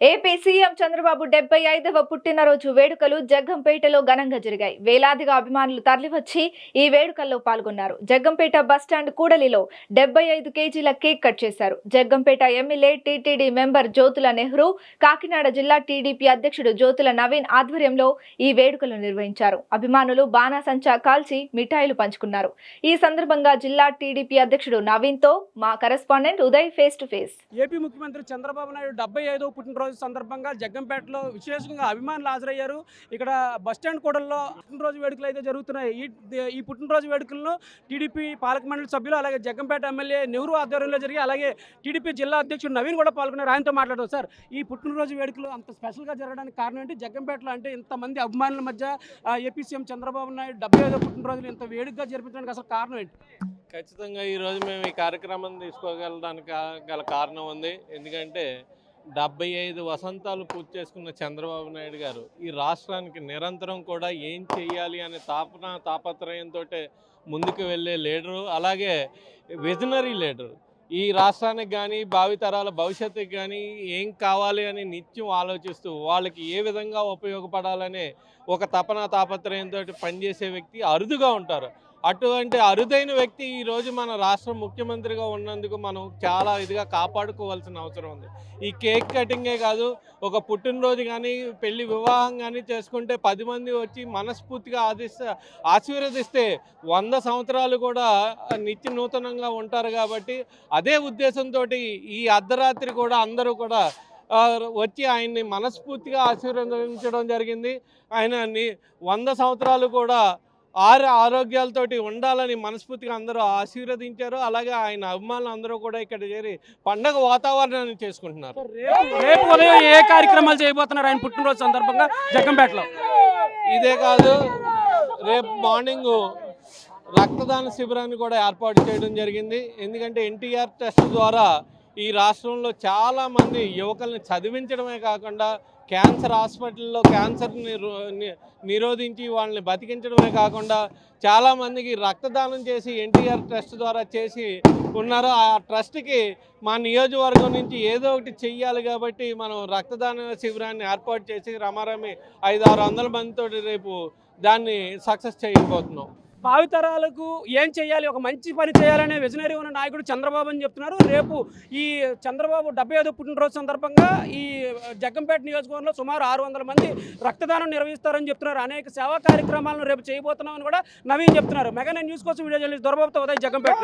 AP CM Chandrababu 75వ పుట్టినరోజు వేడుకలు జగ్గంపేటలో ఘనంగా జరిగాయి. వేలాదిగా అభిమానులు తరలివచ్చి ఈ వేడుకల్లో పాల్గొన్నారు. జగ్గంపేట బస్టాండ్ కూడలిలో 75 కేజీల కేక్ కట్ చేశారు. Jaggampeta MLA TTD member Jyothula Nehru, Kakinada జిల్లా టీడీపీ అధ్యక్షుడు జ్యోతుల నవీన్ ఆధ్వర్యంలో ఈ వేడుకలు నిర్వహించారు. అభిమానులు బాణాసంచా కాల్చి మిఠాయిలు పంచుకున్నారు. ఈ సందర్భంగా జిల్లా టీడీపీ అధ్యక్షుడు నవీన్ తో మా correspondent Uday face to face. AP ముఖ్యమంత్రి చంద్రబాబు నాయుడు 75వ పుట్టినరోజు సందర్భంగా జగ్గంపేటలో విశేషంగా అభిమానులు హాజరయ్యారు. ఇక్కడ బస్టాండ్ కూడల్లో పుట్టినరోజు వేడుకలు అయితే జరుగుతున్నాయి. ఈ పుట్టినరోజు వేడుకలను టీడీపీ పాలక మండలి సభ్యులు, అలాగే జగ్గంపేట ఎమ్మెల్యే నెహ్రూ ఆధ్వర్యంలో జరిగి, అలాగే టీడీపీ జిల్లా అధ్యక్షుడు నవీన్ కూడా పాల్గొన్నారు. ఆయనతో మాట్లాడారు. సార్, ఈ పుట్టినరోజు వేడుకలు అంత స్పెషల్గా జరగడానికి కారణం ఏంటి? జగ్గంపేటలో అంటే ఇంతమంది అభిమానుల మధ్య ఏపీ సీఎం చంద్రబాబు నాయుడు 75వ పుట్టినరోజులు ఇంత వేడుకగా జరిపించడానికి అసలు కారణం ఏంటి? ఖచ్చితంగా ఈరోజు మేము ఈ కార్యక్రమం తీసుకోగలడానికి గల కారణం ఉంది. ఎందుకంటే 75 వసంతాలు పూర్తి చేసుకున్న చంద్రబాబు నాయుడు గారు ఈ రాష్ట్రానికి నిరంతరం కూడా ఏం చెయ్యాలి అనే తాపత్రయంతో ముందుకు వెళ్ళే లీడరు, అలాగే విజనరీ లీడరు. ఈ రాష్ట్రానికి కానీ భావితరాల భవిష్యత్తుకి కానీ ఏం కావాలి అని నిత్యం ఆలోచిస్తూ వాళ్ళకి ఏ విధంగా ఉపయోగపడాలనే ఒక తాపత్రయంతో పనిచేసే వ్యక్తి అరుదుగా ఉంటారు. అటువంటి అరుదైన వ్యక్తి ఈరోజు మన రాష్ట్ర ముఖ్యమంత్రిగా ఉన్నందుకు మనం చాలా ఇదిగా కాపాడుకోవాల్సిన అవసరం ఉంది. ఈ కేక్ కటింగే కాదు, ఒక పుట్టినరోజు కానీ పెళ్లి వివాహం కానీ చేసుకుంటే 10 మంది వచ్చి మనస్ఫూర్తిగా ఆశీర్వదిస్తే 100 సంవత్సరాలు కూడా నిత్య నూతనంగా ఉంటారు. కాబట్టి అదే ఉద్దేశంతో ఈ అర్ధరాత్రి కూడా అందరూ కూడా వచ్చి ఆయన్ని మనస్ఫూర్తిగా ఆశీర్వదించడం జరిగింది. ఆయన 100 సంవత్సరాలు కూడా ఆరోగ్యాలతోటి ఉండాలని మనస్ఫూర్తిగా అందరూ ఆశీర్వదించారు. అలాగే ఆయన అభిమానులు అందరూ కూడా ఇక్కడ చేరి పండగ వాతావరణాన్ని చేసుకుంటున్నారు. రేపు ఉదయం ఏ కార్యక్రమాలు చేయబోతున్నారు ఆయన పుట్టినరోజు సందర్భంగా జగ్గంపేటలో? ఇదే కాదు, రేపు మార్నింగ్ రక్తదాన శిబిరాన్ని కూడా ఏర్పాటు చేయడం జరిగింది. ఎందుకంటే ఎన్టీఆర్ ట్రస్ట్ ద్వారా ఈ రాష్ట్రంలో చాలామంది యువకుల్ని చదివించడమే కాకుండా క్యాన్సర్ హాస్పిటల్లో క్యాన్సర్ని నిరోధించి వాళ్ళని బతికించడమే కాకుండా చాలామందికి రక్తదానం చేసి ఎన్టీఆర్ ట్రస్ట్ ద్వారా చేసి ఉన్నారు. ఆ ట్రస్ట్కి మా నియోజకవర్గం నుంచి ఏదో ఒకటి చెయ్యాలి. కాబట్టి మనం రక్తదాన శిబిరాన్ని ఏర్పాటు చేసి రమారమి 500-600 మందితో రేపు దాన్ని సక్సెస్ చేయబోతున్నాం. భావితరాలకు ఏం చేయాలి, ఒక మంచి పని చేయాలనే విజనరీ ఉన్న నాయకుడు చంద్రబాబు అని చెప్తున్నారు. రేపు ఈ చంద్రబాబు 75వ పుట్టినరోజు సందర్భంగా ఈ జగ్గంపేట నియోజకవర్గంలో సుమారు 600 మంది రక్తదానం నిర్వహిస్తారని చెప్తున్నారు. అనేక సేవా కార్యక్రమాలను రేపు చేయబోతున్నామని కూడా నవీన్ చెప్తున్నారు. మెగా న్యూస్ కోసం వీడియో జర్నలిస్ట్ దొరబాబుతో ఉదయ్, జగ్గంపేట.